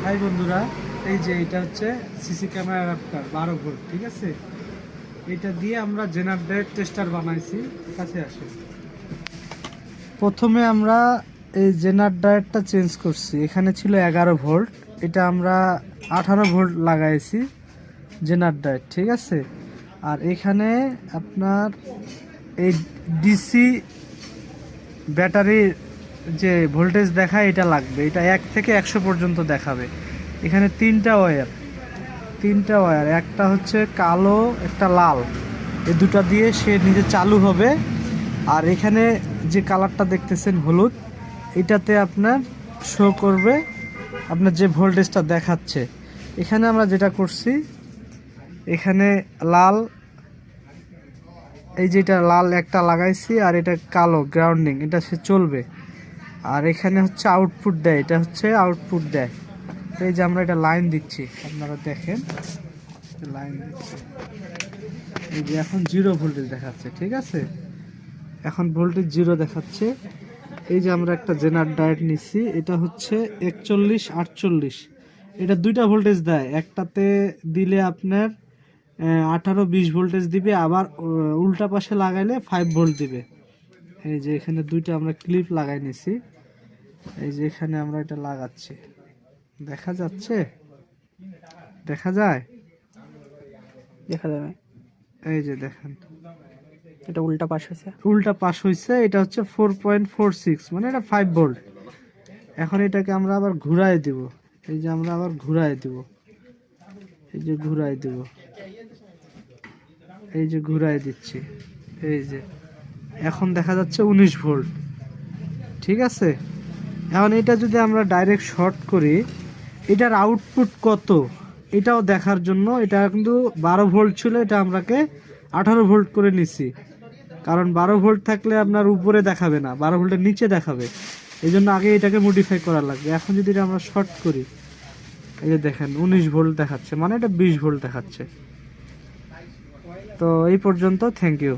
High বন্ধুরা, এই যে এটা হচ্ছে সিসি ক্যামেরা অ্যাডাপ্টার 12 ভোল্ট। ঠিক আছে, এটা দিয়ে আমরা জেনারেটর টেস্টার বানাইছি। কাছে আসে, প্রথমে আমরা এই জেনারেটরটা চেঞ্জ করছি। এখানে ছিল 11 ভোল্ট, এটা আমরা 18 ভোল্ট লাগাইছি জেনারেটর। ঠিক আছে, আর এখানে আপনার এই ডিসি ব্যাটারির যে ভোল্টেজ দেখায় এটা লাগবে। এটা 1 থেকে 100 পর্যন্ত দেখাবে। এখানে তিনটা ওয়্যার, একটা হচ্ছে কালো, একটা লাল, এই দুটো দিয়ে সে নিজে চালু হবে। আর এখানে যে কালারটা দেখতেছেন হলুদ, এটাতে আপনার শো করবে আপনার যে ভোল্টেজটা দেখাচ্ছে। এখানে আমরা যেটা করছি, এখানে লাল, এই যেটা লাল একটা লাগাইছি, আর এটা কালো গ্রাউন্ডিং, এটা সে চলবে। আর এখানে হচ্ছে আউটপুট দেয়, এটা হচ্ছে আউটপুট দেয়। তো এই যে আমরা এটা লাইন দিচ্ছি, আপনারা দেখেন লাইন দিচ্ছি। এই যে এখন 0 ভোল্টেজ দেখাচ্ছে। ঠিক আছে, এখন ভোল্টেজ 0 দেখাচ্ছে। এই যে আমরা একটা জেনারেটর নিচ্ছি, এটা হচ্ছে 4148। এটা দুইটা ভোল্টেজ দেয়, একটাতে দিলে আপনার 18-20 ভোল্টেজ দিবে, আবার উল্টা পাশে লাগাইলে 5 ভোল্ট দিবে। এই যে এখানে দুইটা আমরা ক্লিপ লাগাই নিছি। এই যে এখানে আমরা এটা লাগাচ্ছি, দেখা যাচ্ছে, দেখা যায়, দেখা যাবে। এই যে দেখেন এটা উল্টা পাশ হয়েছে, এটা হচ্ছে 4.46, মানে এটা 5 ভোল্ট। এখন এটাকে আমরা আবার ঘুরাই দিব। এই যে আমরা আবার ঘুরাই দিব, এই যে ঘুরাই দিব, এই যে ঘুরাই দিচ্ছি। এই যে এখন দেখা যাচ্ছে 19 ভোল্ট। ঠিক আছে, এখন এটা যদি আমরা ডাইরেক্ট শর্ট করি, এটার আউটপুট কত এটাও দেখার জন্য, এটা কিন্তু 12 ভোল্ট ছিল, এটা আমরাকে 18 ভোল্ট করে নিছি। কারণ 12 ভোল্ট থাকলে আপনার উপরে দেখাবে না, 12 ভোল্টের নিচে দেখাবে। এই জন্য আগে এটাকে মডিফাই করা লাগবে। এখন যদি এটা আমরা শর্ট করি, এই যে দেখেন 19 ভোল্ট দেখাচ্ছে, মানে এটা 20 ভোল্ট দেখাচ্ছে। তো এই পর্যন্ত, থ্যাংক ইউ।